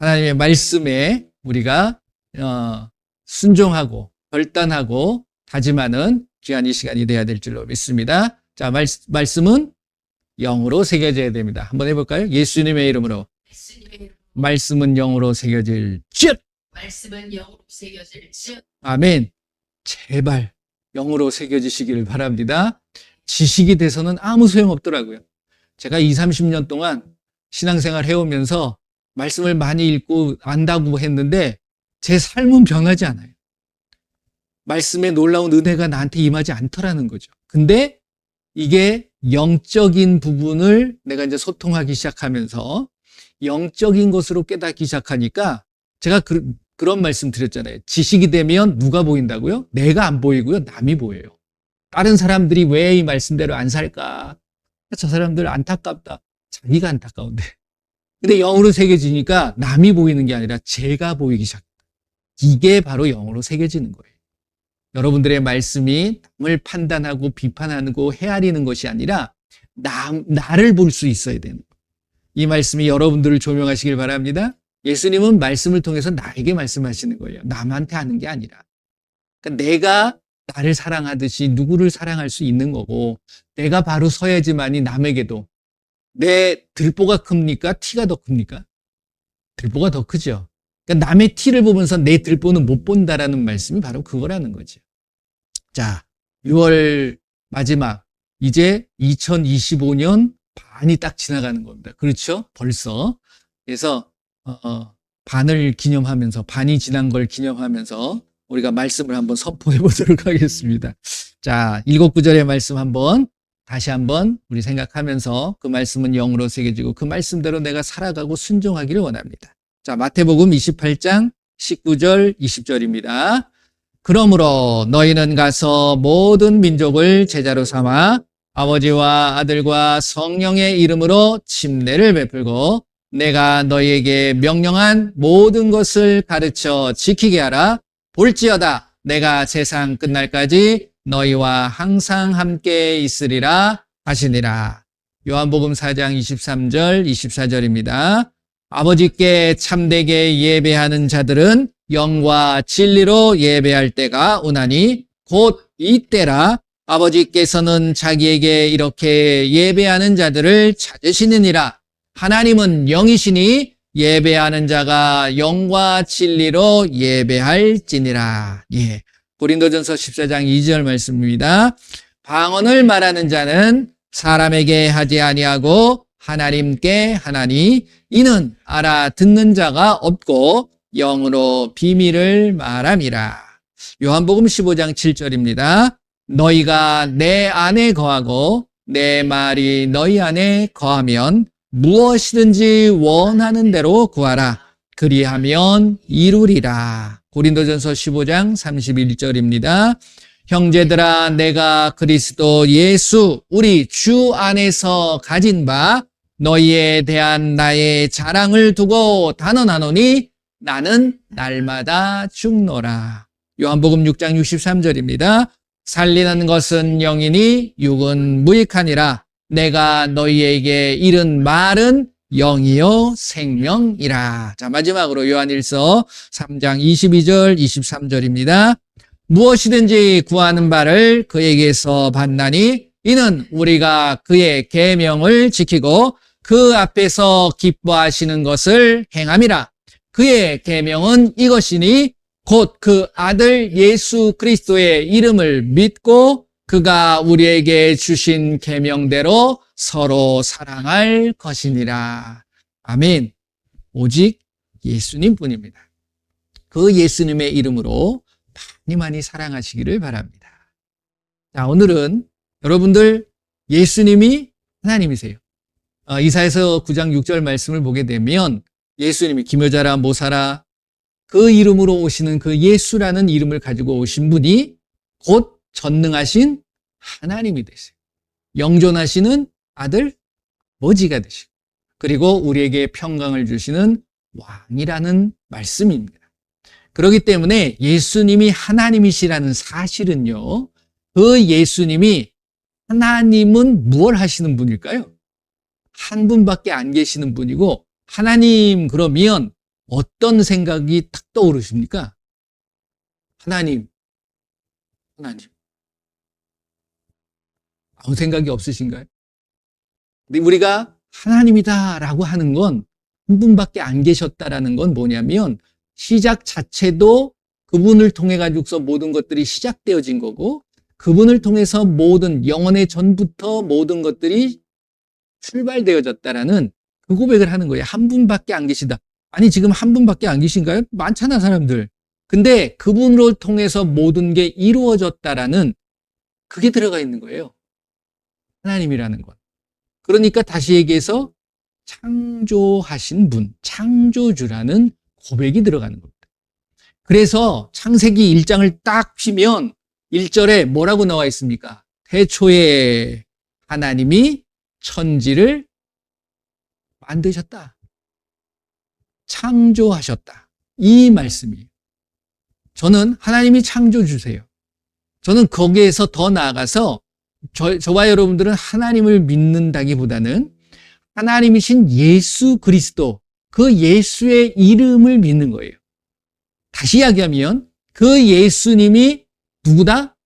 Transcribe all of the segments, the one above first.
하나님의 말씀에 우리가 순종하고 결단하고 다짐하는 귀한 이 시간이 돼야 될 줄로 믿습니다. 자, 말씀은 영으로 새겨져야 됩니다. 한번 해볼까요? 예수님의 이름으로. 말씀은 영으로 새겨질 즉. 말씀은 영으로 새겨질 즉. 아멘. 제발 영으로 새겨지시기를 바랍니다. 지식이 돼서는 아무 소용없더라고요. 제가 20, 30년 동안 신앙생활 해오면서 말씀을 많이 읽고 안다고 했는데 제 삶은 변하지 않아요. 말씀의 놀라운 은혜가 나한테 임하지 않더라는 거죠. 근데 이게 영적인 부분을 내가 이제 소통하기 시작하면서 영적인 것으로 깨닫기 시작하니까 제가 그런 말씀 드렸잖아요. 지식이 되면 누가 보인다고요? 내가 안 보이고요. 남이 보여요. 다른 사람들이 왜 이 말씀대로 안 살까? 저 사람들 안타깝다. 자기가 안타까운데. 근데 영으로 새겨지니까 남이 보이는 게 아니라 제가 보이기 시작합니다. 이게 바로 영으로 새겨지는 거예요. 여러분들의 말씀이 남을 판단하고 비판하고 헤아리는 것이 아니라 나를 볼 수 있어야 되는 거예요. 이 말씀이 여러분들을 조명하시길 바랍니다. 예수님은 말씀을 통해서 나에게 말씀하시는 거예요. 남한테 하는 게 아니라. 그러니까 내가 나를 사랑하듯이 누구를 사랑할 수 있는 거고 내가 바로 서야지만이 남에게도 내 들보가 큽니까? 티가 더 큽니까? 들보가 더 크죠. 그러니까 남의 티를 보면서 내 들보는 못 본다라는 말씀이 바로 그거라는 거죠. 자, 6월 마지막 이제 2025년 반이 딱 지나가는 겁니다. 그렇죠? 벌써. 그래서 반을 기념하면서 반이 지난 걸 기념하면서 우리가 말씀을 한번 선포해 보도록 하겠습니다. 자, 7구절의 말씀 다시 한번 우리 생각하면서 그 말씀은 영으로 새겨지고 그 말씀대로 내가 살아가고 순종하기를 원합니다. 자, 마태복음 28장 19절 20절입니다. 그러므로 너희는 가서 모든 민족을 제자로 삼아 아버지와 아들과 성령의 이름으로 침례를 베풀고 내가 너희에게 명령한 모든 것을 가르쳐 지키게 하라. 볼지어다 내가 세상 끝날까지 너희와 항상 함께 있으리라 하시니라. 요한복음 4장 23절 24절입니다. 아버지께 참되게 예배하는 자들은 영과 진리로 예배할 때가 오나니 곧 이때라. 아버지께서는 자기에게 이렇게 예배하는 자들을 찾으시느니라. 하나님은 영이시니 예배하는 자가 영과 진리로 예배할지니라. 예. 고린도전서 14장 2절 말씀입니다. 방언을 말하는 자는 사람에게 하지 아니하고 하나님께 하나니 이는 알아듣는 자가 없고 영으로 비밀을 말함이라. 요한복음 15장 7절입니다. 너희가 내 안에 거하고 내 말이 너희 안에 거하면 무엇이든지 원하는 대로 구하라. 그리하면 이루리라. 고린도전서 15장 31절입니다. 형제들아 내가 그리스도 예수 우리 주 안에서 가진 바 너희에 대한 나의 자랑을 두고 단언하노니 나는 날마다 죽노라. 요한복음 6장 63절입니다. 살리는 것은 영이니 육은 무익하니라. 내가 너희에게 이른 말은 영이요 생명이라. 자, 마지막으로 요한일서 3장 22절 23절입니다. 무엇이든지 구하는 바를 그에게서 받나니 이는 우리가 그의 계명을 지키고 그 앞에서 기뻐하시는 것을 행함이라. 그의 계명은 이것이니 곧 그 아들 예수 그리스도의 이름을 믿고 그가 우리에게 주신 계명대로 서로 사랑할 것이니라. 아멘. 오직 예수님뿐입니다. 그 예수님의 이름으로 많이 사랑하시기를 바랍니다. 자, 오늘은 여러분들 예수님이 하나님이세요. 이사야서 9장 6절 말씀을 보게 되면 예수님이 기묘자라 모사라 그 이름으로 오시는 그 예수라는 이름을 가지고 오신 분이 곧 전능하신 하나님이 되세요. 영존하시는 아들 아버지가 되시고 그리고 우리에게 평강을 주시는 왕이라는 말씀입니다. 그렇기 때문에 예수님이 하나님이시라는 사실은요. 그 예수님이 하나님은 무엇을 하시는 분일까요? 한 분밖에 안 계시는 분이고 하나님 그러면 어떤 생각이 탁 떠오르십니까? 하나님. 아무 생각이 없으신가요? 근데 우리가 하나님이다라고 하는 건 한 분밖에 안 계셨다라는 건 뭐냐면 시작 자체도 그분을 통해 가지고서 모든 것들이 시작되어진 거고 그분을 통해서 모든 영원의 전부터 모든 것들이 출발되어졌다라는 그 고백을 하는 거예요. 한 분밖에 안 계시다. 아니 지금 한 분밖에 안 계신가요? 많잖아 사람들. 근데 그분을 통해서 모든 게 이루어졌다라는 그게 들어가 있는 거예요. 하나님이라는 것. 그러니까 다시 얘기해서 창조하신 분, 창조주라는 고백이 들어가는 겁니다. 그래서 창세기 1장을 딱 피면 1절에 뭐라고 나와 있습니까? 태초에 하나님이 천지를 만드셨다. 창조하셨다. 이 말씀이에요. 저는 하나님이 창조주세요. 저는 거기에서 더 나아가서 저와 여러분들은 하나님을 믿는다기보다는 하나님이신 예수 그리스도, 그 예수의 이름을 믿는 거예요. 다시 이야기하면 그 예수님이 누구다?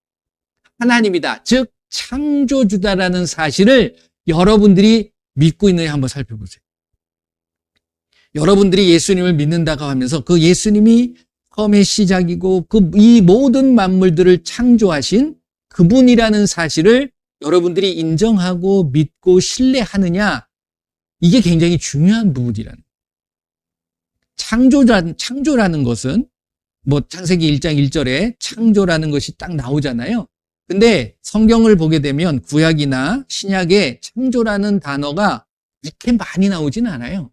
하나님이다. 즉 창조주다라는 사실을 여러분들이 믿고 있느냐 한번 살펴보세요. 여러분들이 예수님을 믿는다고 하면서 그 예수님이 처음의 시작이고 이 모든 만물들을 창조하신 그분이라는 사실을 여러분들이 인정하고 믿고 신뢰하느냐, 이게 굉장히 중요한 부분이라는 거예요. 창조라는 것은 뭐 창세기 1장 1절에 창조라는 것이 딱 나오잖아요. 근데 성경을 보게 되면 구약이나 신약에 창조라는 단어가 이렇게 많이 나오진 않아요.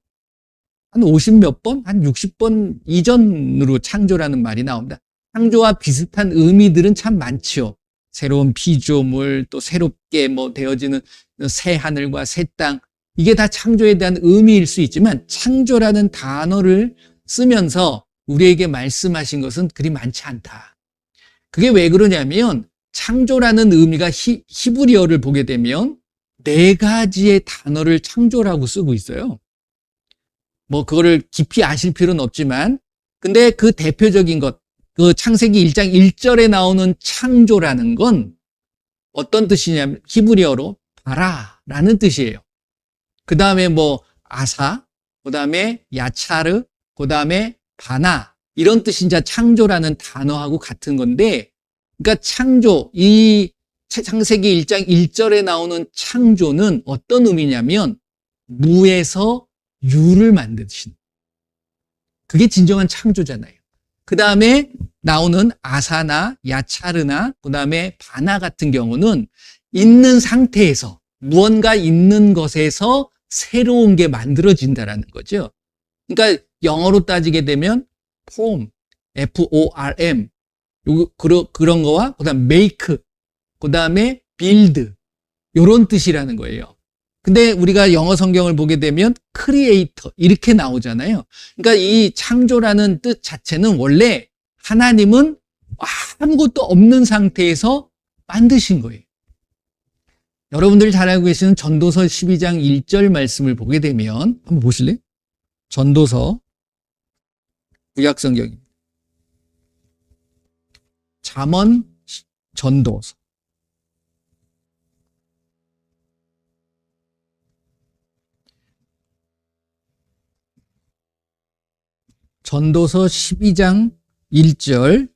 한 50몇 번, 한 60번 이전으로 창조라는 말이 나옵니다. 창조와 비슷한 의미들은 참 많죠. 새로운 피조물, 또 새롭게 되어지는 새 하늘과 새 땅, 이게 다 창조에 대한 의미일 수 있지만 창조라는 단어를 쓰면서 우리에게 말씀하신 것은 그리 많지 않다. 그게 왜 그러냐면 창조라는 의미가 히브리어를 보게 되면 4가지의 단어를 창조라고 쓰고 있어요. 그거를 깊이 아실 필요는 없지만, 근데 그 대표적인 것, 그 창세기 1장 1절에 나오는 창조라는 건 어떤 뜻이냐면 히브리어로 바라라는 뜻이에요. 그 다음에 아사, 그 다음에 야차르, 그 다음에 바나, 이런 뜻이 이제 창조라는 단어하고 같은 건데, 그러니까 창조, 이 창세기 1장 1절에 나오는 창조는 어떤 의미냐면 무에서 유를 만드신, 그게 진정한 창조잖아요. 그 다음에 나오는 아사나 야차르나 그 다음에 바나 같은 경우는 있는 상태에서, 무언가 있는 것에서 새로운 게 만들어진다라는 거죠. 그러니까 영어로 따지게 되면 form, F-O-R-M, 그런 거와 그 다음 make, 그 다음에 build, 이런 뜻이라는 거예요. 근데 우리가 영어 성경을 보게 되면 creator 이렇게 나오잖아요. 그러니까 이 창조라는 뜻 자체는 원래 하나님은 아무것도 없는 상태에서 만드신 거예요. 여러분들이 잘 알고 계시는 전도서 12장 1절 말씀을 보게 되면 한번 보실래요? 전도서, 구약성경입니다. 잠언, 전도서. 전도서 12장 1절.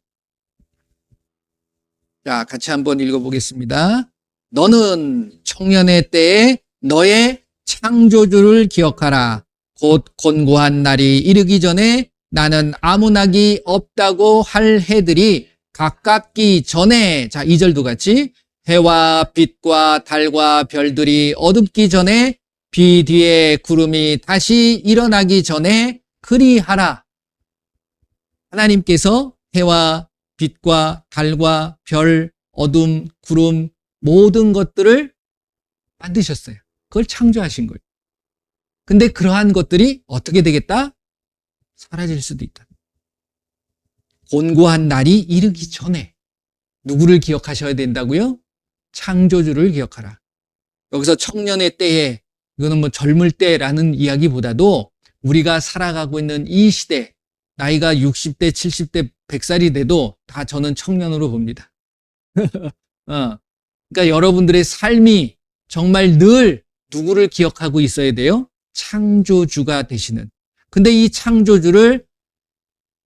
자, 같이 한번 읽어보겠습니다. 너는 청년의 때에 너의 창조주를 기억하라. 곧 곤고한 날이 이르기 전에 나는 아무 낙이 없다고 할 해들이 가깝기 전에, 자, 2절도 같이, 해와 빛과 달과 별들이 어둡기 전에 비 뒤에 구름이 다시 일어나기 전에 그리하라. 하나님께서 해와 빛과 달과 별, 어둠, 구름, 모든 것들을 만드셨어요. 그걸 창조하신 거예요. 근데 그러한 것들이 어떻게 되겠다? 사라질 수도 있다. 곤고한 날이 이르기 전에 누구를 기억하셔야 된다고요? 창조주를 기억하라. 여기서 청년의 때에, 이거는 젊을 때라는 이야기보다도 우리가 살아가고 있는 이 시대, 나이가 60대, 70대, 100살이 돼도 다 저는 청년으로 봅니다. 그러니까 여러분들의 삶이 정말 늘 누구를 기억하고 있어야 돼요? 창조주가 되시는. 근데 이 창조주를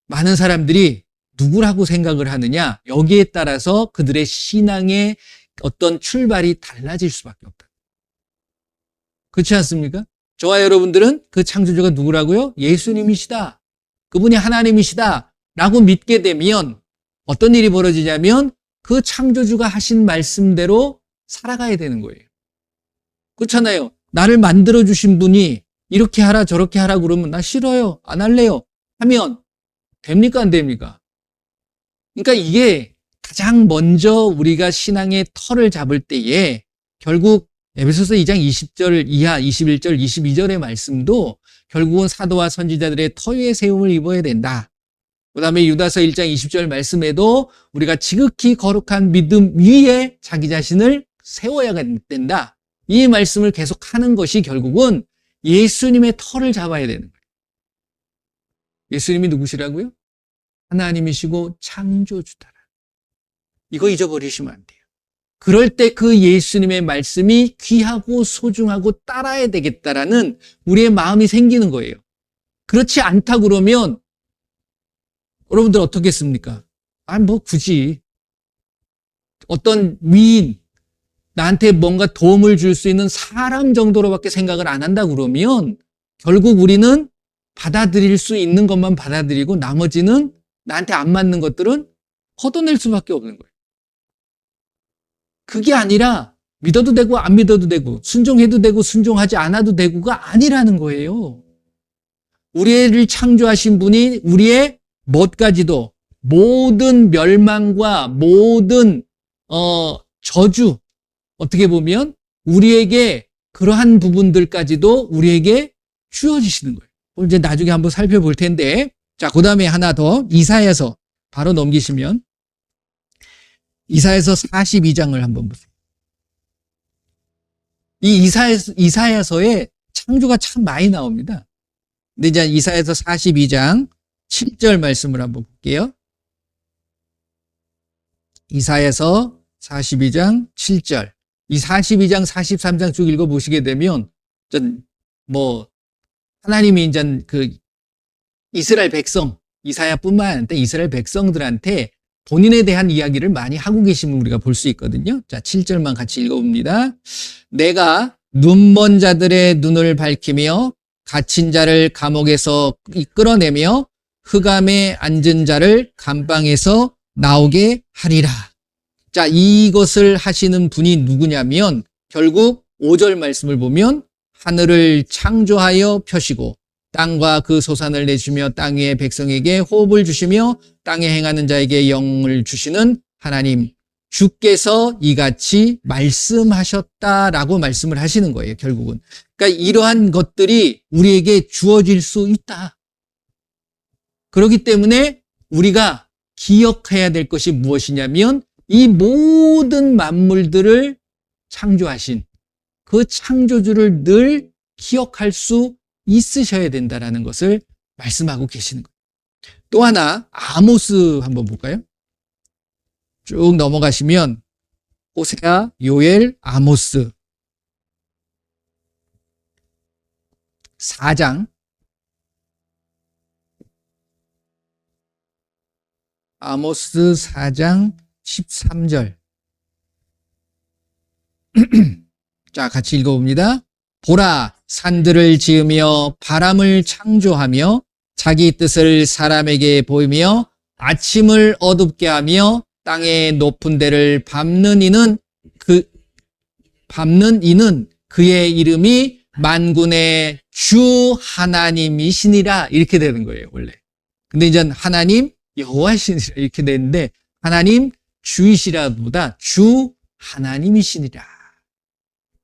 많은 사람들이 누구라고 생각을 하느냐? 여기에 따라서 그들의 신앙의 어떤 출발이 달라질 수밖에 없다. 그렇지 않습니까? 저와 여러분들은 그 창조주가 누구라고요? 예수님이시다. 그분이 하나님이시다. 라고 믿게 되면 어떤 일이 벌어지냐면 그 창조주가 하신 말씀대로 살아가야 되는 거예요. 그렇잖아요. 나를 만들어주신 분이 이렇게 하라 저렇게 하라 그러면 나 싫어요. 안 할래요. 하면 됩니까? 안 됩니까? 그러니까 이게 가장 먼저 우리가 신앙의 털을 잡을 때에 결국 에베소서 2장 20절 이하 21절 22절의 말씀도 결국은 사도와 선지자들의 터위의 세움을 입어야 된다. 그 다음에 유다서 1장 20절 말씀에도 우리가 지극히 거룩한 믿음 위에 자기 자신을 세워야 된다. 이 말씀을 계속 하는 것이 결국은 예수님의 털을 잡아야 되는 거예요. 예수님이 누구시라고요? 하나님이시고 창조주다. 이거 잊어버리시면 안 돼요. 그럴 때 그 예수님의 말씀이 귀하고 소중하고 따라야 되겠다라는 우리의 마음이 생기는 거예요. 그렇지 않다 그러면 여러분들 어떻겠습니까? 뭐 굳이 어떤 위인, 나한테 뭔가 도움을 줄 수 있는 사람 정도로밖에 생각을 안 한다 그러면 결국 우리는 받아들일 수 있는 것만 받아들이고 나머지는 나한테 안 맞는 것들은 걷어낼 수밖에 없는 거예요. 그게 아니라 믿어도 되고 안 믿어도 되고 순종해도 되고 순종하지 않아도 되고가 아니라는 거예요. 우리를 창조하신 분이 우리의 뭐까지도 모든 멸망과 모든 저주, 어떻게 보면 우리에게 그러한 부분들까지도 우리에게 주어지시는 거예요. 그럼 이제 나중에 한번 살펴볼 텐데, 자, 그 다음에 하나 더 이사야서 바로 넘기시면 이사야서 42장을 한번 보세요. 이 이사야서에 창조가 참 많이 나옵니다. 근데 이제 이사야서 42장 7절 말씀을 한번 볼게요. 이사야서 42장 7절. 이 42장, 43장 쭉 읽어보시게 되면, 하나님이 이제 이스라엘 백성, 이사야뿐만 아니라 이스라엘 백성들한테 본인에 대한 이야기를 많이 하고 계심을 우리가 볼 수 있거든요. 자, 7절만 같이 읽어봅니다. 내가 눈먼 자들의 눈을 밝히며 갇힌 자를 감옥에서 이끌어내며 흑암에 앉은 자를 감방에서 나오게 하리라. 자, 이것을 하시는 분이 누구냐면 결국 5절 말씀을 보면 하늘을 창조하여 펴시고 땅과 그 소산을 내주며 땅 위의 백성에게 호흡을 주시며 땅에 행하는 자에게 영을 주시는 하나님 주께서 이같이 말씀하셨다라고 말씀을 하시는 거예요. 결국은. 그러니까 이러한 것들이 우리에게 주어질 수 있다. 그렇기 때문에 우리가 기억해야 될 것이 무엇이냐면 이 모든 만물들을 창조하신 그 창조주를 늘 기억할 수 있으셔야 된다라는 것을 말씀하고 계시는 거예요. 또 하나 아모스 한번 볼까요? 쭉 넘어가시면 호세아, 요엘, 아모스 4장 아모스 4장 13절 자, 같이 읽어봅니다. 보라, 산들을 지으며 바람을 창조하며 자기 뜻을 사람에게 보이며 아침을 어둡게 하며 땅의 높은 데를 밟는 이는 그의 이름이 만군의 주 하나님이시니라. 이렇게 되는 거예요, 원래. 근데 이제 하나님 여호와시니라 이렇게 되는데 하나님 주이시라보다 주 하나님이시니라.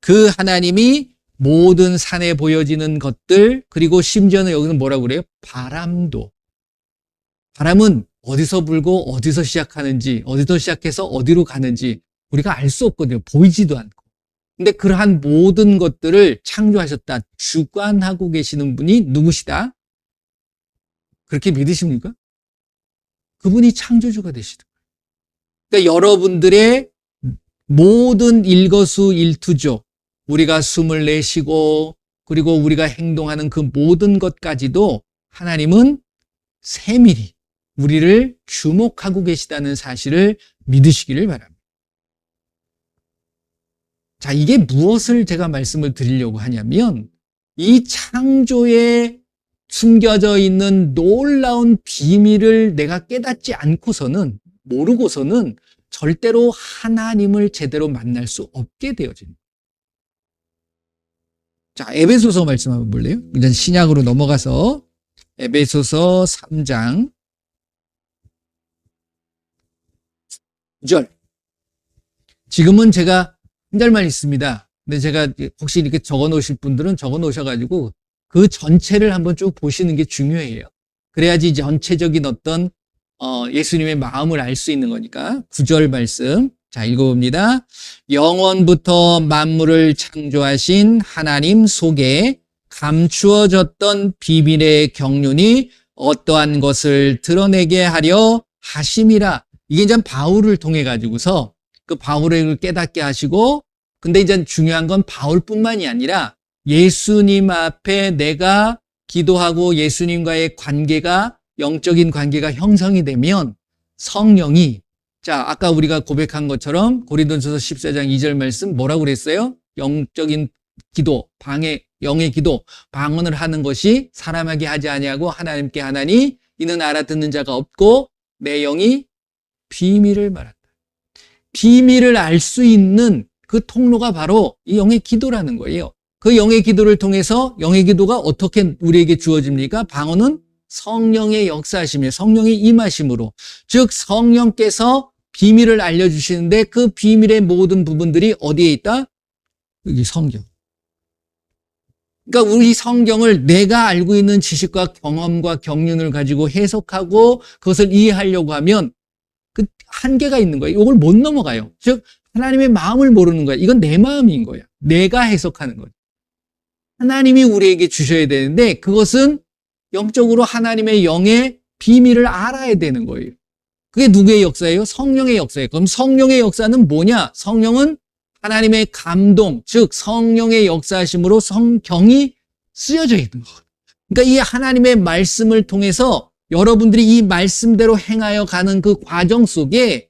그 하나님이 모든 산에 보여지는 것들, 그리고 심지어는 여기는 뭐라고 그래요? 바람도. 바람은 어디서 불고 어디서 시작하는지, 어디서 시작해서 어디로 가는지 우리가 알 수 없거든요. 보이지도 않고. 근데 그러한 모든 것들을 창조하셨다, 주관하고 계시는 분이 누구시다? 그렇게 믿으십니까? 그분이 창조주가 되시다. 그러니까 여러분들의 모든 일거수일투족, 우리가 숨을 내쉬고 그리고 우리가 행동하는 그 모든 것까지도 하나님은 세밀히 우리를 주목하고 계시다는 사실을 믿으시기를 바랍니다. 자, 이게 무엇을 제가 말씀을 드리려고 하냐면 이 창조에 숨겨져 있는 놀라운 비밀을 내가 깨닫지 않고서는, 모르고서는 절대로 하나님을 제대로 만날 수 없게 되어집니다. 자, 에베소서 말씀 한번 볼래요? 이제 신약으로 넘어가서 에베소서 3장 9절. 지금은 제가 한 절만 있습니다. 근데 제가 혹시 이렇게 적어 놓으실 분들은 적어 놓으셔가지고 그 전체를 한번 쭉 보시는 게 중요해요. 그래야지 전체적인 어떤 예수님의 마음을 알 수 있는 거니까. 9절 말씀 자 읽어봅니다. 영원부터 만물을 창조하신 하나님 속에 감추어졌던 비밀의 경륜이 어떠한 것을 드러내게 하려 하심이라. 이게 이제 바울을 통해 가지고서 그 바울을 깨닫게 하시고, 근데 이제 중요한 건 바울뿐만이 아니라 예수님 앞에 내가 기도하고 예수님과의 관계가, 영적인 관계가 형성이 되면 성령이, 자, 아까 우리가 고백한 것처럼 고린도전서 14장 2절 말씀 뭐라고 그랬어요? 영적인 기도, 영의 기도, 방언을 하는 것이 사람에게 하지 아니하고 하나님께 하나니 이는 알아듣는 자가 없고 내 영이 비밀을 말한다. 비밀을 알 수 있는 그 통로가 바로 이 영의 기도라는 거예요. 그 영의 기도를 통해서 영의 기도가 어떻게 우리에게 주어집니까? 방언은 성령의 역사하심에, 성령의 임하심으로, 즉 성령께서 비밀을 알려주시는데 그 비밀의 모든 부분들이 어디에 있다? 여기 성경. 그러니까 우리 성경을 내가 알고 있는 지식과 경험과 경륜을 가지고 해석하고 그것을 이해하려고 하면 그 한계가 있는 거예요. 이걸 못 넘어가요. 즉 하나님의 마음을 모르는 거야. 이건 내 마음인 거야. 내가 해석하는 거야. 하나님이 우리에게 주셔야 되는데 그것은 영적으로 하나님의 영의 비밀을 알아야 되는 거예요. 그게 누구의 역사예요? 성령의 역사예요. 그럼 성령의 역사는 뭐냐? 성령은 하나님의 감동, 즉 성령의 역사하심으로 성경이 쓰여져 있는 거예요. 그러니까 이 하나님의 말씀을 통해서 여러분들이 이 말씀대로 행하여 가는 그 과정 속에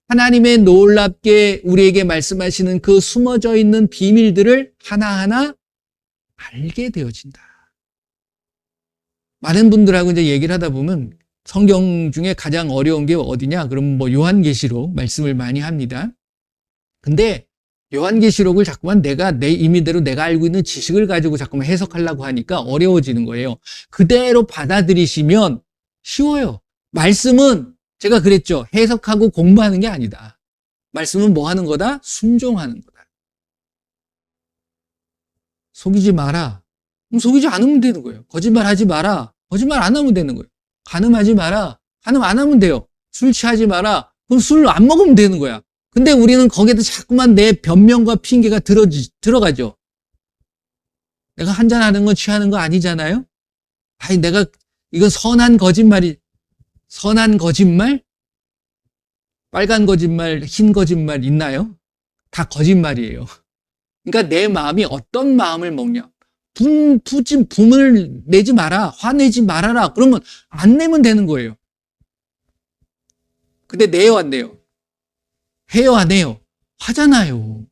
하나님의 놀랍게 우리에게 말씀하시는 그 숨어져 있는 비밀들을 하나하나 알게 되어진다. 많은 분들하고 이제 얘기를 하다 보면 성경 중에 가장 어려운 게 어디냐? 그럼 뭐 요한계시록 말씀을 많이 합니다. 근데 요한계시록을 자꾸만 내가 내 임의대로 내가 알고 있는 지식을 가지고 자꾸만 해석하려고 하니까 어려워지는 거예요. 그대로 받아들이시면 쉬워요. 말씀은 제가 그랬죠. 해석하고 공부하는 게 아니다. 말씀은 뭐 하는 거다? 순종하는 거다. 속이지 마라. 그럼 속이지 않으면 되는 거예요. 거짓말하지 마라. 거짓말 안 하면 되는 거예요. 간음하지 마라. 간음 안 하면 돼요. 술 취하지 마라. 그럼 술 안 먹으면 되는 거야. 근데 우리는 거기에도 자꾸만 내 변명과 핑계가 들어가죠. 내가 한잔하는 건 취하는 거 아니잖아요? 아니, 이건 선한 거짓말? 빨간 거짓말, 흰 거짓말 있나요? 다 거짓말이에요. 그러니까 내 마음이 어떤 마음을 먹냐? 분을 내지 마라. 화내지 말아라. 그러면 안 내면 되는 거예요. 근데 내요, 안 내요? 해요, 안 해요? 하잖아요.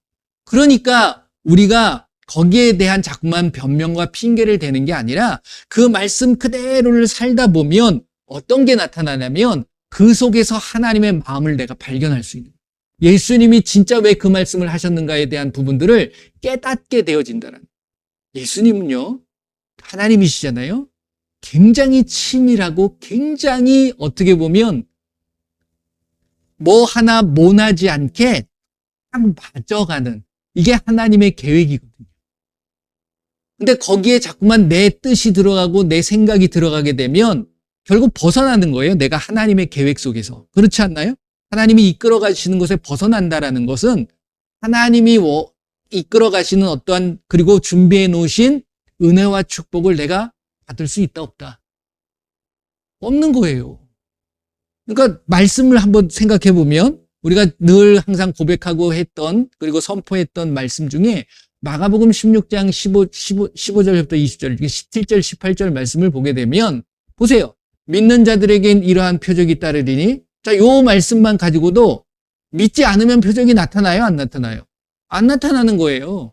그러니까 우리가 거기에 대한 자꾸만 변명과 핑계를 대는 게 아니라 그 말씀 그대로를 살다 보면 어떤 게 나타나냐면 그 속에서 하나님의 마음을 내가 발견할 수 있는 거예요. 예수님이 진짜 왜 그 말씀을 하셨는가에 대한 부분들을 깨닫게 되어진다는 거예요. 예수님은요, 하나님이시잖아요. 굉장히 치밀하고 굉장히 어떻게 보면 뭐 하나 모나지 않게 딱 맞아가는 이게 하나님의 계획이거든요. 근데 거기에 자꾸만 내 뜻이 들어가고 내 생각이 들어가게 되면 결국 벗어나는 거예요. 내가 하나님의 계획 속에서. 그렇지 않나요? 하나님이 이끌어 가시는 곳에 벗어난다라는 것은 하나님이 이끌어 가시는 어떠한 그리고 준비해 놓으신 은혜와 축복을 내가 받을 수 있다 없다? 없는 거예요. 그러니까 말씀을 한번 생각해 보면 우리가 늘 항상 고백하고 했던 그리고 선포했던 말씀 중에 마가복음 16장 15절부터 20절, 17절, 18절 말씀을 보게 되면 보세요. 믿는 자들에겐 이러한 표적이 따르리니 자, 요 말씀만 가지고도 믿지 않으면 표적이 나타나요? 안 나타나요? 안 나타나는 거예요.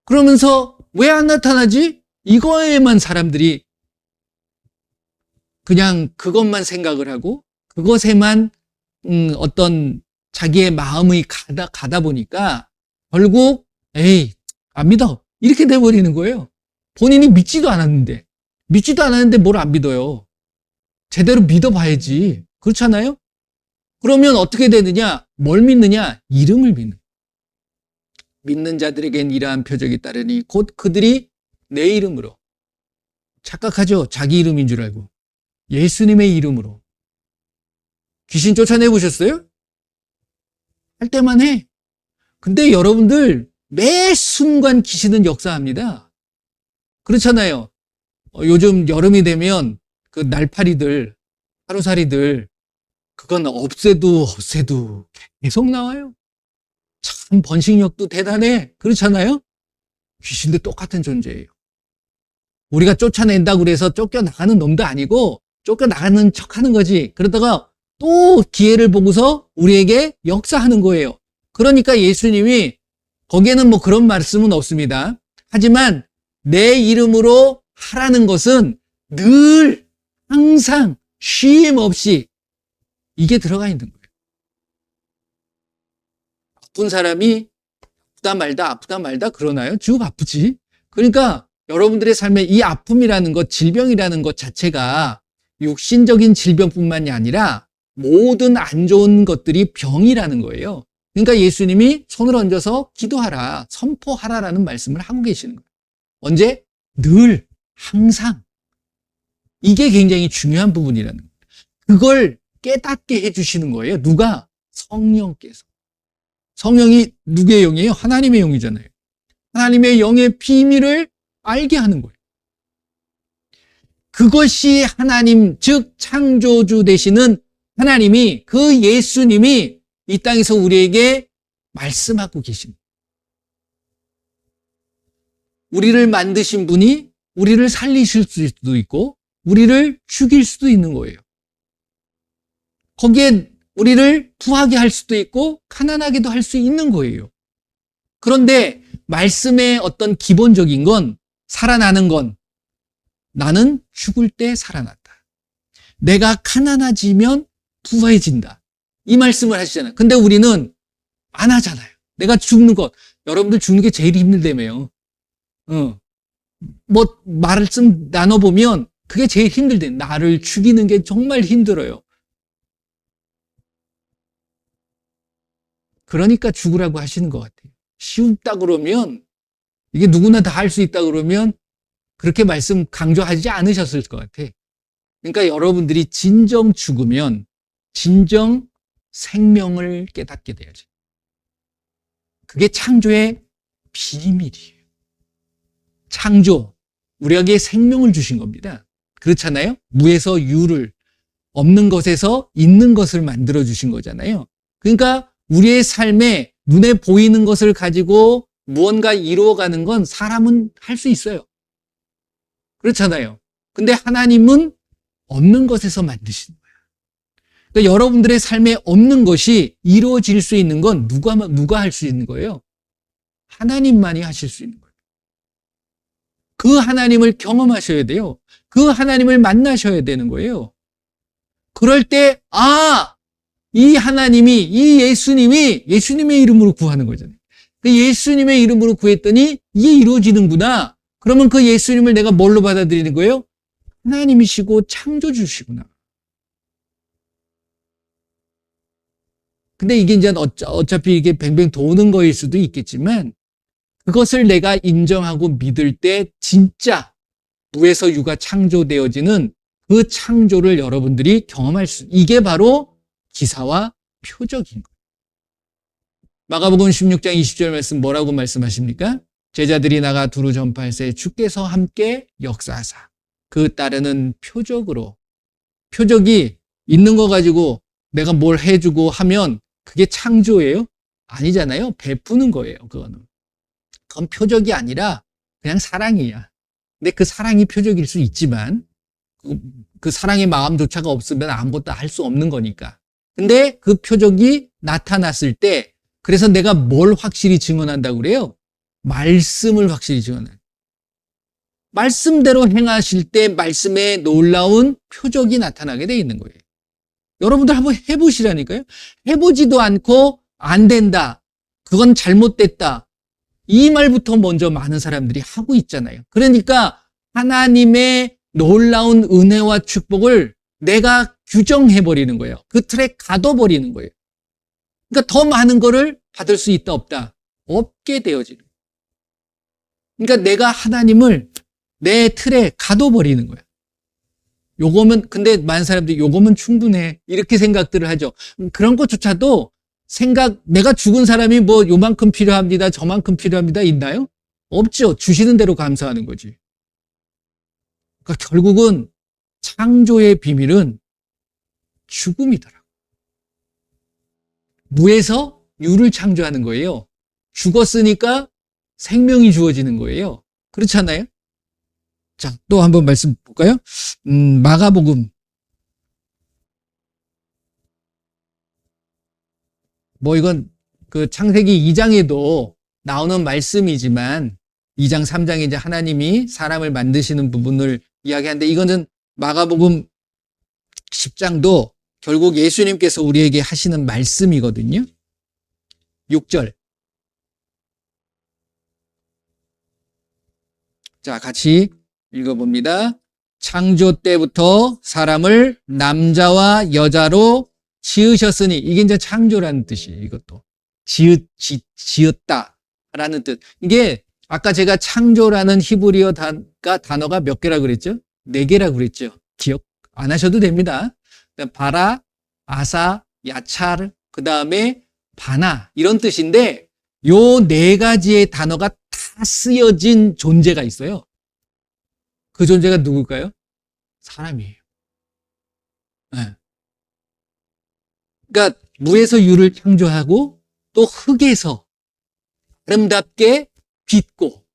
그러면서 왜 안 나타나지? 이거에만 사람들이 그냥 그것만 생각을 하고 그것에만 어떤 자기의 마음이 가다 보니까 결국 에이 안 믿어 이렇게 돼버리는 거예요. 본인이 믿지도 않았는데 뭘 안 믿어요. 제대로 믿어봐야지. 그렇잖아요? 그러면 어떻게 되느냐? 뭘 믿느냐? 이름을 믿는. 믿는 자들에겐 이러한 표적이 따르니 곧 그들이 내 이름으로 착각하죠. 자기 이름인 줄 알고 예수님의 이름으로 귀신 쫓아내 보셨어요? 할 때만 해. 근데 여러분들 매 순간 귀신은 역사합니다. 그렇잖아요. 요즘 여름이 되면 그 날파리들, 하루살이들 그건 없애도 계속 나와요. 참 번식력도 대단해. 그렇잖아요? 귀신도 똑같은 존재예요. 우리가 쫓아낸다고 그래서 쫓겨나가는 놈도 아니고 쫓겨나가는 척하는 거지. 그러다가 또 기회를 보고서 우리에게 역사하는 거예요. 그러니까 예수님이 거기에는 뭐 그런 말씀은 없습니다. 하지만 내 이름으로 하라는 것은 늘 항상 쉼 없이 이게 들어가 있는 거예요. 아픈 사람이 아프다 말다 그러나요? 쭉 아프지. 그러니까 여러분들의 삶에 이 아픔이라는 것, 질병이라는 것 자체가 육신적인 질병뿐만이 아니라 모든 안 좋은 것들이 병이라는 거예요. 그러니까 예수님이 손을 얹어서 기도하라, 선포하라라는 말씀을 하고 계시는 거예요. 언제? 늘, 항상. 이게 굉장히 중요한 부분이라는 거예요. 그걸 깨닫게 해주시는 거예요. 누가? 성령께서. 성령이 누구의 영이에요? 하나님의 영이잖아요. 하나님의 영의 비밀을 알게 하는 거예요. 그것이 하나님, 즉 창조주 되시는 하나님이, 그 예수님이 이 땅에서 우리에게 말씀하고 계십니다. 우리를 만드신 분이 우리를 살리실 수도 있고 우리를 죽일 수도 있는 거예요. 거기에 우리를 부하게 할 수도 있고 가난하게도 할 수 있는 거예요. 그런데 말씀의 어떤 기본적인 건, 살아나는 건 나는 죽을 때 살아났다. 내가 가난해지면 부해진다. 이 말씀을 하시잖아요. 근데 우리는 안 하잖아요. 내가 죽는 것. 여러분들 죽는 게 제일 힘들다며요. 뭐 말씀 나눠보면 그게 제일 힘들대. 나를 죽이는 게 정말 힘들어요. 그러니까 죽으라고 하시는 것 같아요. 쉽다 그러면, 이게 누구나 다 할 수 있다 그러면 그렇게 말씀 강조하지 않으셨을 것 같아. 그러니까 여러분들이 진정 죽으면 진정 생명을 깨닫게 돼야지. 그게 창조의 비밀이에요. 창조, 우리에게 생명을 주신 겁니다. 그렇잖아요? 무에서 유를, 없는 것에서 있는 것을 만들어 주신 거잖아요. 그러니까 우리의 삶에 눈에 보이는 것을 가지고 무언가 이루어가는 건 사람은 할 수 있어요. 그렇잖아요. 근데 하나님은 없는 것에서 만드시는 거예요. 그러니까 여러분들의 삶에 없는 것이 이루어질 수 있는 건 누가 할 수 있는 거예요? 하나님만이 하실 수 있는 거예요. 그 하나님을 경험하셔야 돼요. 그 하나님을 만나셔야 되는 거예요. 그럴 때, 이 하나님이, 이 예수님이 예수님의 이름으로 구하는 거잖아요. 그 예수님의 이름으로 구했더니 이게 이루어지는구나. 그러면 그 예수님을 내가 뭘로 받아들이는 거예요? 하나님이시고 창조주시구나. 근데 이게 이제 어차피 이게 뱅뱅 도는 거일 수도 있겠지만 그것을 내가 인정하고 믿을 때 진짜 무에서 유가 창조되어지는 그 창조를 여러분들이 경험할 수, 이게 바로 기사와 표적인 거예요. 마가복음 16장 20절 말씀 뭐라고 말씀하십니까? 제자들이 나가 두루 전파할세 주께서 함께 역사하사. 그 따르는 표적으로. 표적이 있는 거 가지고 내가 뭘 해주고 하면 그게 창조예요? 아니잖아요. 베푸는 거예요. 그거는. 그건 표적이 아니라 그냥 사랑이야. 근데 그 사랑이 표적일 수 있지만 그 사랑의 마음조차가 없으면 아무것도 할 수 없는 거니까. 근데 그 표적이 나타났을 때 그래서 내가 뭘 확실히 증언한다고 그래요? 말씀을 확실히 증언해요. 말씀대로 행하실 때 말씀에 놀라운 표적이 나타나게 돼 있는 거예요. 여러분들 한번 해보시라니까요. 해보지도 않고 안 된다. 그건 잘못됐다. 이 말부터 먼저 많은 사람들이 하고 있잖아요. 그러니까 하나님의 놀라운 은혜와 축복을 내가 규정해버리는 거예요. 그 틀에 가둬버리는 거예요. 그러니까 더 많은 거를 받을 수 있다 없다. 없게 되어지는 거예요. 그러니까 내가 하나님을 내 틀에 가둬버리는 거예요. 요거면 근데 많은 사람들이 요거면 충분해 이렇게 생각들을 하죠. 그런 것조차도 내가 죽은 사람이 뭐 요만큼 필요합니다 저만큼 필요합니다 있나요? 없죠. 주시는 대로 감사하는 거지. 그러니까 결국은 창조의 비밀은 죽음이더라. 무에서 유를 창조하는 거예요. 죽었으니까 생명이 주어지는 거예요. 그렇잖아요? 자, 또 한번 말씀 볼까요? 마가복음. 이건 그 창세기 2장에도 나오는 말씀이지만 2장, 3장에 이제 하나님이 사람을 만드시는 부분을 이야기하는데 이거는 마가복음 10장도 결국 예수님께서 우리에게 하시는 말씀이거든요. 6절. 자, 같이 읽어봅니다. 창조 때부터 사람을 남자와 여자로 지으셨으니 이게 이제 창조라는 뜻이에요. 이것도 지었다라는 뜻. 이게 아까 제가 창조라는 히브리어 단어가 몇 개라 그랬죠? 4개라 그랬죠. 기억 안 하셔도 됩니다. 바라, 아사, 야차르, 그 다음에 바나 이런 뜻인데 요 4가지의 단어가 다 쓰여진 존재가 있어요. 그 존재가 누굴까요? 사람이에요. 네. 그러니까 무에서 유를 창조하고 또 흙에서 아름답게 빚고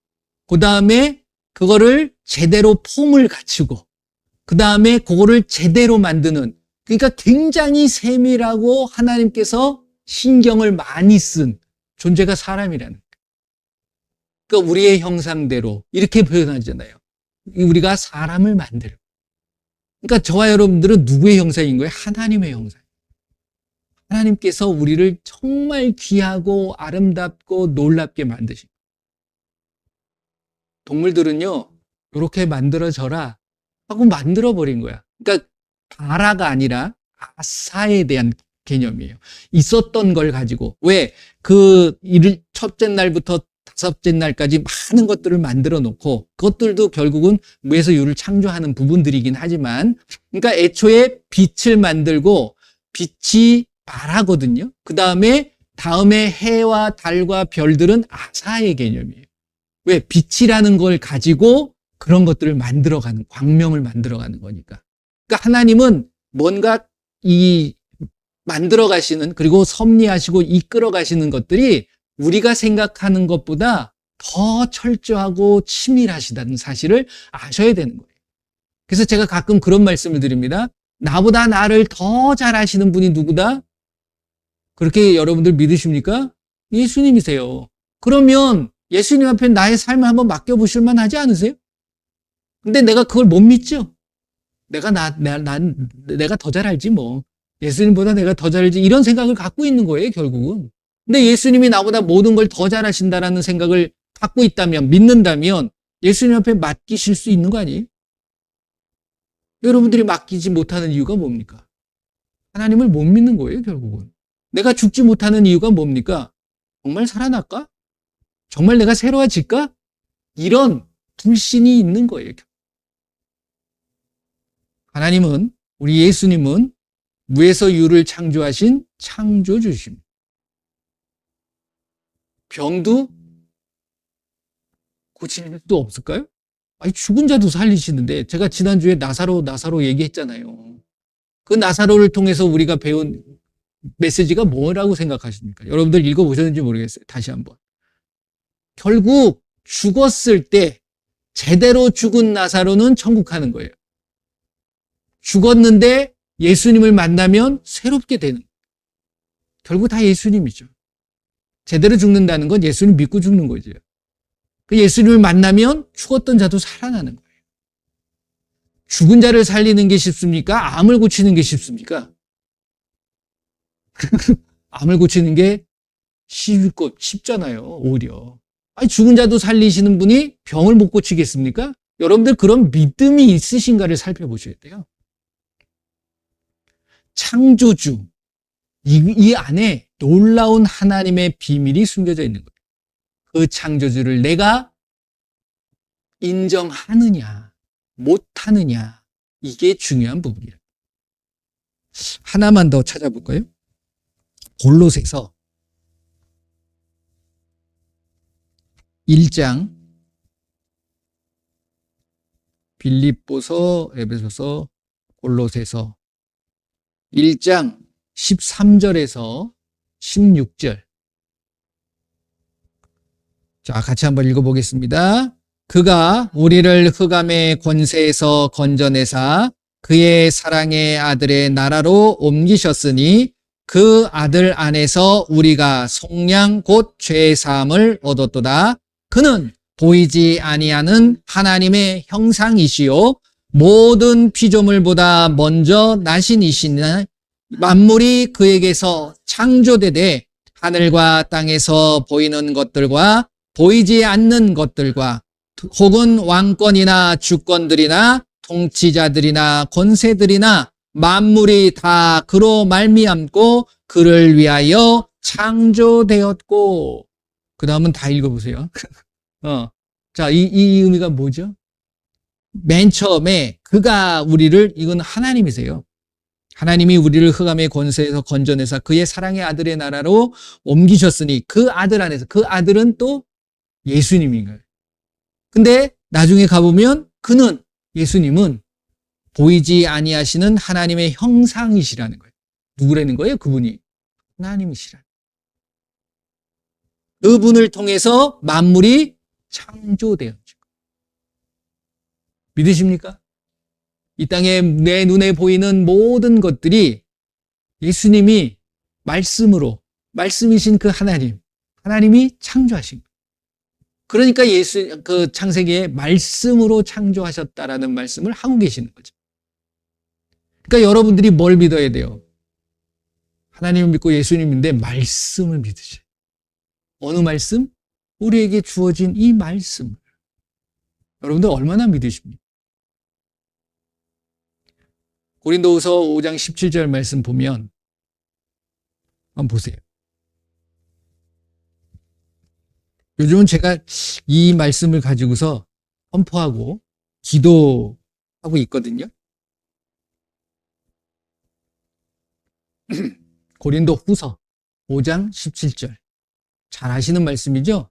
그 다음에 그거를 제대로 폼을 갖추고 그 다음에 그거를 제대로 만드는 그러니까 굉장히 세밀하고 하나님께서 신경을 많이 쓴 존재가 사람이라는 거예요. 그러니까 우리의 형상대로 이렇게 표현하잖아요. 우리가 사람을 만들고 그러니까 저와 여러분들은 누구의 형상인 거예요? 하나님의 형상. 하나님께서 우리를 정말 귀하고 아름답고 놀랍게 만드신 거예요. 동물들은요 이렇게 만들어져라 하고 만들어버린 거야. 그러니까 바라가 아니라 아사에 대한 개념이에요. 있었던 걸 가지고 왜 그 첫째 날부터 5째 날까지 많은 것들을 만들어 놓고 그것들도 결국은 무에서 유를 창조하는 부분들이긴 하지만 그러니까 애초에 빛을 만들고 빛이 바라거든요. 그 다음에 해와 달과 별들은 아사의 개념이에요. 왜? 빛이라는 걸 가지고 그런 것들을 만들어가는 광명을 만들어가는 거니까. 그러니까 하나님은 뭔가 만들어 가시는 그리고 섭리하시고 이끌어 가시는 것들이 우리가 생각하는 것보다 더 철저하고 치밀하시다는 사실을 아셔야 되는 거예요. 그래서 제가 가끔 그런 말씀을 드립니다. 나보다 나를 더 잘 아시는 분이 누구다? 그렇게 여러분들 믿으십니까? 예수님이세요. 그러면 예수님 앞에 나의 삶을 한번 맡겨보실 만하지 않으세요? 근데 내가 그걸 못 믿죠? 내가 더 잘 알지 뭐. 예수님보다 내가 더 잘 알지 이런 생각을 갖고 있는 거예요, 결국은. 근데 예수님이 나보다 모든 걸 더 잘하신다라는 생각을 갖고 있다면, 믿는다면 예수님 앞에 맡기실 수 있는 거 아니에요? 여러분들이 맡기지 못하는 이유가 뭡니까? 하나님을 못 믿는 거예요, 결국은. 내가 죽지 못하는 이유가 뭡니까? 정말 살아날까? 정말 내가 새로워질까? 이런 불신이 있는 거예요. 하나님은, 우리 예수님은 무에서 유를 창조하신 창조주십니다. 병도 고칠 수도 없을까요? 아니, 죽은 자도 살리시는데, 제가 지난주에 나사로 얘기했잖아요. 그 나사로를 통해서 우리가 배운 메시지가 뭐라고 생각하십니까? 여러분들 읽어보셨는지 모르겠어요. 다시 한번. 결국 죽었을 때 제대로 죽은 나사로는 천국 가는 거예요. 죽었는데 예수님을 만나면 새롭게 되는. 결국 다 예수님이죠. 제대로 죽는다는 건 예수님 믿고 죽는 거죠. 그 예수님을 만나면 죽었던 자도 살아나는 거예요. 죽은 자를 살리는 게 쉽습니까? 암을 고치는 게 쉽습니까? 암을 고치는 게 쉽잖아요, 오히려. 아니, 죽은 자도 살리시는 분이 병을 못 고치겠습니까? 여러분들 그런 믿음이 있으신가를 살펴보셔야 돼요. 창조주, 이 안에 놀라운 하나님의 비밀이 숨겨져 있는 거예요. 그 창조주를 내가 인정하느냐, 못하느냐, 이게 중요한 부분이에요. 하나만 더 찾아볼까요? 골로새서 1장, 빌립보서, 에베소서, 골로새서 1장 13절에서 16절. 자, 같이 한번 읽어보겠습니다. 그가 우리를 흑암의 권세에서 건져내사 그의 사랑의 아들의 나라로 옮기셨으니 그 아들 안에서 우리가 속량 곧 죄 사함을 얻었도다. 그는 보이지 아니하는 하나님의 형상이시요 모든 피조물보다 먼저 나신이시나 만물이 그에게서 창조되되 하늘과 땅에서 보이는 것들과 보이지 않는 것들과 혹은 왕권이나 주권들이나 통치자들이나 권세들이나 만물이 다 그로 말미암고 그를 위하여 창조되었고. 그 다음은 다 읽어보세요. 자, 이 의미가 뭐죠? 맨 처음에 그가 우리를, 이건 하나님이세요. 하나님이 우리를 흑암의 권세에서 건져내사 그의 사랑의 아들의 나라로 옮기셨으니 그 아들 안에서, 그 아들은 또 예수님인 거예요. 근데 나중에 가보면 그는, 예수님은 보이지 아니하시는 하나님의 형상이시라는 거예요. 누구라는 거예요? 그분이 하나님이시라는 거예요. 그분을 통해서 만물이 창조되었죠. 믿으십니까? 이 땅에 내 눈에 보이는 모든 것들이 예수님이 말씀이신 그 하나님이 창조하신 거예요. 그러니까 그 창세기에 말씀으로 창조하셨다라는 말씀을 하고 계시는 거죠. 그러니까 여러분들이 뭘 믿어야 돼요? 하나님을 믿고 예수님인데 말씀을 믿으셔요. 어느 말씀? 우리에게 주어진 이 말씀. 여러분들 얼마나 믿으십니까? 고린도후서 5장 17절 말씀 보면 한번 보세요. 요즘은 제가 이 말씀을 가지고서 선포하고 기도하고 있거든요. 고린도후서 5장 17절. 잘 아시는 말씀이죠?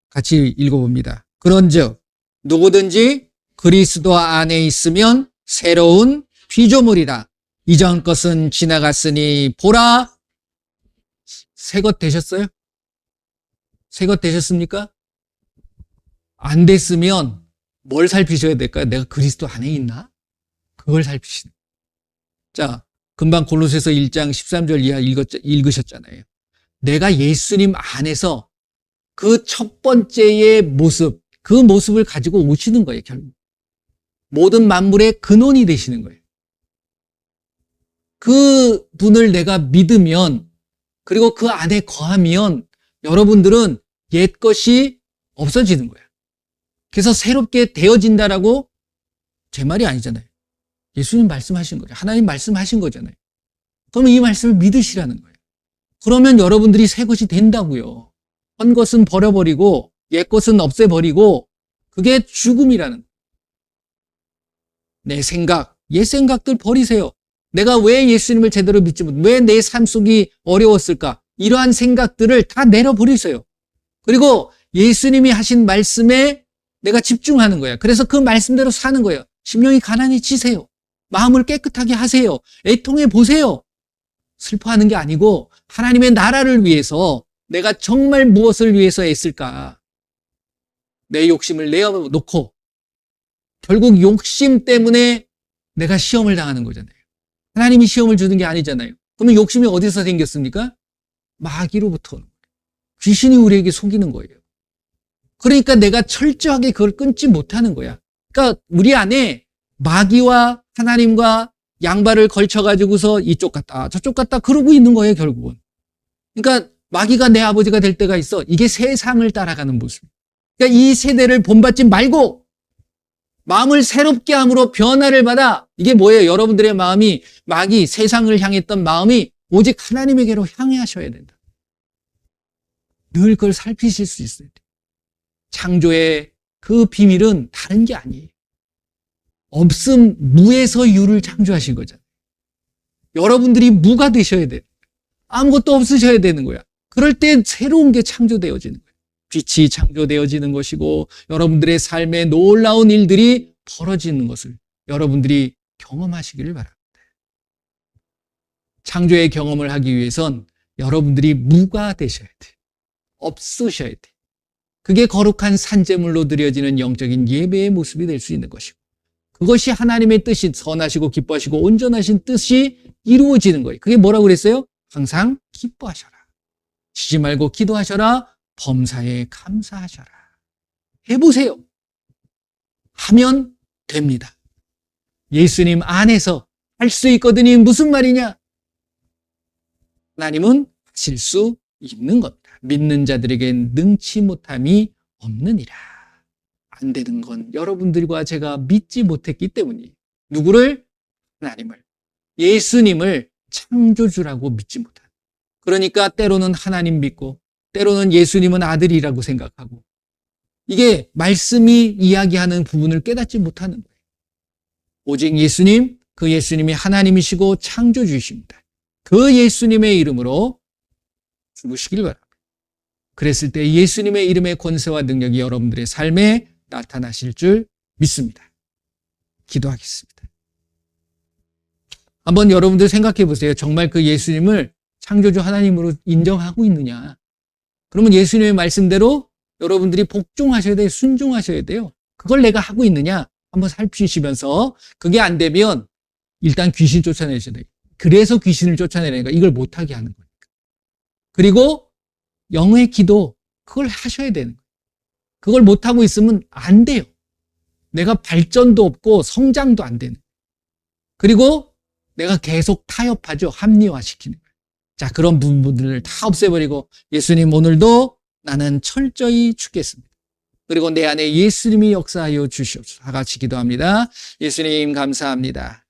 같이 읽어봅니다. 그런즉 누구든지 그리스도 안에 있으면 새로운 피조물이라. 이전 것은 지나갔으니 보라, 새 것 되셨어요? 새 것 되셨습니까? 안 됐으면 뭘 살피셔야 될까요? 내가 그리스도 안에 있나? 그걸 살피시는. 자, 금방 골로새서 1장 13절 이하 읽으셨잖아요. 내가 예수님 안에서 그 첫 번째의 모습, 그 모습을 가지고 오시는 거예요, 결국. 모든 만물의 근원이 되시는 거예요. 그 분을 내가 믿으면, 그리고 그 안에 거하면 여러분들은 옛 것이 없어지는 거예요. 그래서 새롭게 되어진다라고 제 말이 아니잖아요. 예수님 말씀하신 거죠. 하나님 말씀하신 거잖아요. 그럼 이 말씀을 믿으시라는 거예요. 그러면 여러분들이 새 것이 된다고요. 헌 것은 버려버리고 옛 것은 없애버리고 그게 죽음이라는 거예요. 내 생각, 옛 생각들 버리세요. 내가 왜 예수님을 제대로 믿지 못해? 왜 내 삶 속이 어려웠을까? 이러한 생각들을 다 내려버리세요. 그리고 예수님이 하신 말씀에 내가 집중하는 거야. 그래서 그 말씀대로 사는 거예요. 심령이 가난히 치세요. 마음을 깨끗하게 하세요. 애통해 보세요. 슬퍼하는 게 아니고 하나님의 나라를 위해서 내가 정말 무엇을 위해서 애쓸까? 내 욕심을 내어놓고 결국 욕심 때문에 내가 시험을 당하는 거잖아요. 하나님이 시험을 주는 게 아니잖아요. 그러면 욕심이 어디서 생겼습니까? 마귀로부터 오는 거예요. 귀신이 우리에게 속이는 거예요. 그러니까 내가 철저하게 그걸 끊지 못하는 거야. 그러니까 우리 안에 마귀와 하나님과 양발을 걸쳐가지고서 이쪽 갔다 저쪽 갔다 그러고 있는 거예요, 결국은. 그러니까 마귀가 내 아버지가 될 때가 있어. 이게 세상을 따라가는 모습. 그러니까 이 세대를 본받지 말고 마음을 새롭게 함으로 변화를 받아. 이게 뭐예요? 여러분들의 마음이 마귀 세상을 향했던 마음이 오직 하나님에게로 향해 하셔야 된다. 늘 그걸 살피실 수 있어야 돼요. 창조의 그 비밀은 다른 게 아니에요. 없음, 무에서 유를 창조하신 거잖아요. 여러분들이 무가 되셔야 돼요. 아무것도 없으셔야 되는 거야. 그럴 때 새로운 게 창조되어지는 거예요. 빛이 창조되어지는 것이고 여러분들의 삶에 놀라운 일들이 벌어지는 것을 여러분들이 경험하시기를 바랍니다. 창조의 경험을 하기 위해선 여러분들이 무가 되셔야 돼요. 없으셔야 돼요. 그게 거룩한 산제물로 드려지는 영적인 예배의 모습이 될 수 있는 것이고 그것이 하나님의 뜻이 선하시고 기뻐하시고 온전하신 뜻이 이루어지는 거예요. 그게 뭐라고 그랬어요? 항상 기뻐하셔라. 쉬지 말고 기도하셔라. 범사에 감사하셔라. 해보세요. 하면 됩니다. 예수님 안에서 할 수 있거든요. 무슨 말이냐? 하나님은 하실 수 있는 겁니다. 믿는 자들에겐 능치 못함이 없느니라. 안 되는 건 여러분들과 제가 믿지 못했기 때문이에요. 누구를? 하나님을. 예수님을 창조주라고 믿지 못하는. 그러니까 때로는 하나님 믿고 때로는 예수님은 아들이라고 생각하고 이게 말씀이 이야기하는 부분을 깨닫지 못하는 거예요. 오직 예수님, 그 예수님이 하나님이시고 창조주이십니다. 그 예수님의 이름으로 죽으시길 바랍니다. 그랬을 때 예수님의 이름의 권세와 능력이 여러분들의 삶에 나타나실 줄 믿습니다. 기도하겠습니다. 한번 여러분들 생각해 보세요. 정말 그 예수님을 창조주 하나님으로 인정하고 있느냐? 그러면 예수님의 말씀대로 여러분들이 복종하셔야 돼요. 순종하셔야 돼요. 그걸 내가 하고 있느냐? 한번 살피시면서 그게 안 되면 일단 귀신 쫓아내셔야 돼요. 그래서 귀신을 쫓아내려니까 이걸 못하게 하는 거니까. 그리고 영의 기도 그걸 하셔야 되는 거예요. 그걸 못하고 있으면 안 돼요. 내가 발전도 없고 성장도 안 되는 거예요. 그리고 내가 계속 타협하죠. 합리화시키는 거예요. 자, 그런 부분들을 다 없애버리고 예수님 오늘도 나는 철저히 죽겠습니다. 그리고 내 안에 예수님이 역사하여 주시옵소서. 다 같이 기도합니다. 예수님 감사합니다.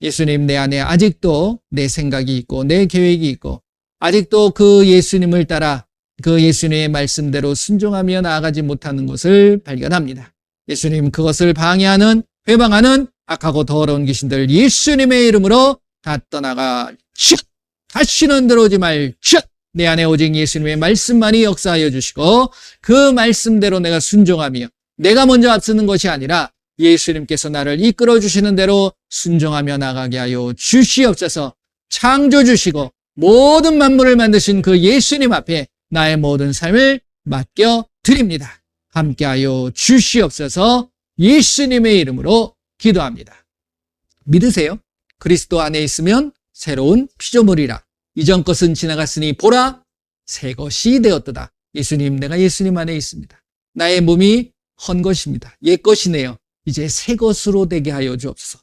예수님 내 안에 아직도 내 생각이 있고 내 계획이 있고 아직도 그 예수님을 따라 그 예수님의 말씀대로 순종하며 나아가지 못하는 것을 발견합니다. 예수님 그것을 방해하는 회방하는 악하고 더러운 귀신들 예수님의 이름으로 다 떠나가 슛! 다시는 들어오지 말 슛! 내 안에 오직 예수님의 말씀만이 역사하여 주시고 그 말씀대로 내가 순종하며 내가 먼저 앞서는 것이 아니라 예수님께서 나를 이끌어 주시는 대로 순종하며 나가게 하여 주시옵소서. 창조 주시고 모든 만물을 만드신 그 예수님 앞에 나의 모든 삶을 맡겨 드립니다. 함께하여 주시옵소서. 예수님의 이름으로 기도합니다. 믿으세요? 그리스도 안에 있으면 새로운 피조물이라. 이전 것은 지나갔으니 보라 새 것이 되었도다. 예수님, 내가 예수님 안에 있습니다. 나의 몸이 헌 것입니다. 옛 것이네요. 이제 새 것으로 되게 하여 주옵소서.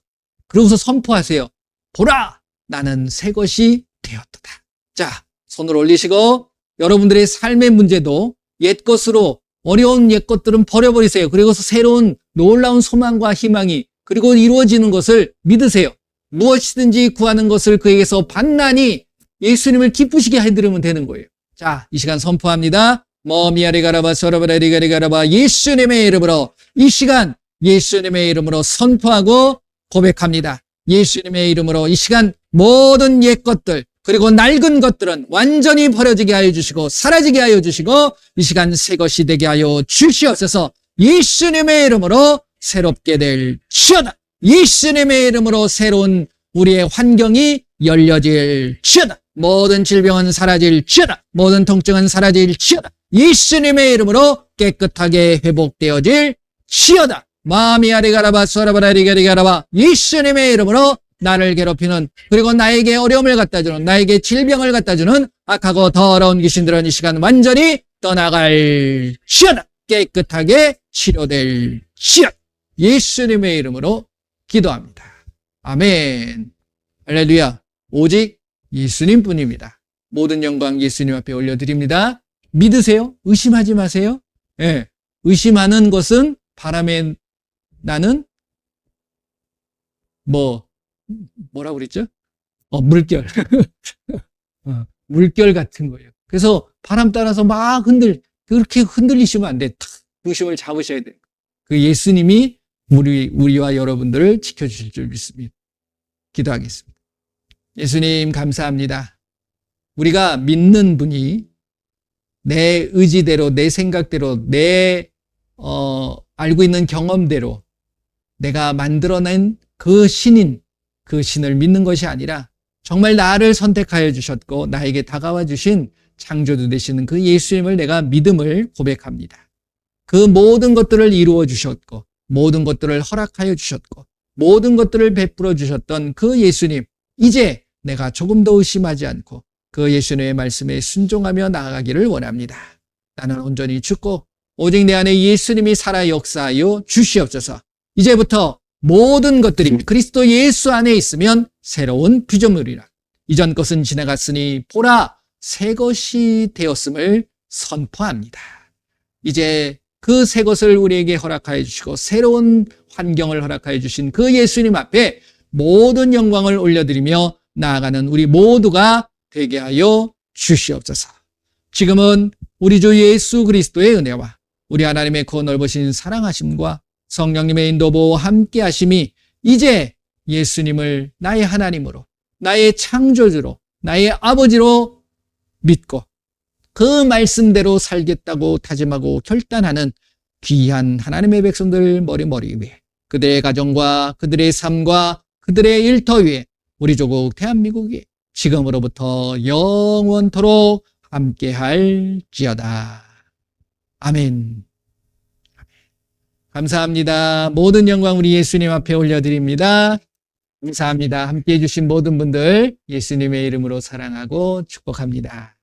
그러고서 선포하세요. 보라 나는 새 것이 되었도다. 자, 손을 올리시고 여러분들의 삶의 문제도 옛 것으로 어려운 옛 것들은 버려버리세요. 그리고서 새로운 놀라운 소망과 희망이 그리고 이루어지는 것을 믿으세요. 무엇이든지 구하는 것을 그에게서 받나니 예수님을 기쁘시게 해드리면 되는 거예요. 자, 이 시간 선포합니다. 머미아리가라바 서라바라리가리가라바 예수님의 이름으로 이 시간 예수님의 이름으로 선포하고 고백합니다. 예수님의 이름으로 이 시간 모든 옛 것들 그리고 낡은 것들은 완전히 버려지게 하여 주시고 사라지게 하여 주시고 이 시간 새 것이 되게 하여 주시옵소서. 예수님의 이름으로 새롭게 될지어다. 예수님의 이름으로 새로운 우리의 환경이 열려질지어다. 모든 질병은 사라질지어다. 모든 통증은 사라질지어다. 예수님의 이름으로 깨끗하게 회복되어질지어다. 마음이 아리가라바 소라바라리가리가라바. 예수님의 이름으로 나를 괴롭히는 그리고 나에게 어려움을 갖다 주는 나에게 질병을 갖다 주는 악하고 더러운 귀신들은 이 시간 완전히 떠나갈지어다. 깨끗하게 치료될지어다. 예수님의 이름으로 기도합니다. 아멘. 할렐루야. 오직 예수님뿐입니다. 모든 영광 예수님 앞에 올려드립니다. 믿으세요. 의심하지 마세요. 예. 의심하는 것은 바람에 나는 뭐라고 그랬죠? 물결. 물결 같은 거예요. 그래서 바람 따라서 막 그렇게 흔들리시면 안 돼. 탁 중심을 잡으셔야 돼요. 그 예수님이 우리와 여러분들을 지켜주실 줄 믿습니다. 기도하겠습니다. 예수님 감사합니다. 우리가 믿는 분이 내 의지대로, 내 생각대로, 내 알고 있는 경험대로 내가 만들어낸 그 신인, 그 신을 믿는 것이 아니라 정말 나를 선택하여 주셨고 나에게 다가와 주신 창조주 되시는 그 예수님을 내가 믿음을 고백합니다. 그 모든 것들을 이루어 주셨고 모든 것들을 허락하여 주셨고 모든 것들을 베풀어 주셨던 그 예수님, 이제 내가 조금 더 의심하지 않고 그 예수님의 말씀에 순종하며 나아가기를 원합니다. 나는 온전히 죽고 오직 내 안에 예수님이 살아 역사하여 주시옵소서. 이제부터 모든 것들이 그리스도 예수 안에 있으면 새로운 피조물이라. 이전 것은 지나갔으니 보라 새 것이 되었음을 선포합니다. 이제 그 새 것을 우리에게 허락하여 주시고 새로운 환경을 허락하여 주신 그 예수님 앞에 모든 영광을 올려드리며 나아가는 우리 모두가 되게 하여 주시옵소서. 지금은 우리 주 예수 그리스도의 은혜와 우리 하나님의 그 넓으신 사랑하심과 성령님의 인도보호 함께 하심이 이제 예수님을 나의 하나님으로, 나의 창조주로, 나의 아버지로 믿고 그 말씀대로 살겠다고 다짐하고 결단하는 귀한 하나님의 백성들 머리 위에, 그들의 가정과 그들의 삶과 그들의 일터 위에, 우리 조국 대한민국 위에 지금으로부터 영원토록 함께할지어다. 아멘. 감사합니다. 모든 영광 우리 예수님 앞에 올려드립니다. 감사합니다. 함께해 주신 모든 분들 예수님의 이름으로 사랑하고 축복합니다.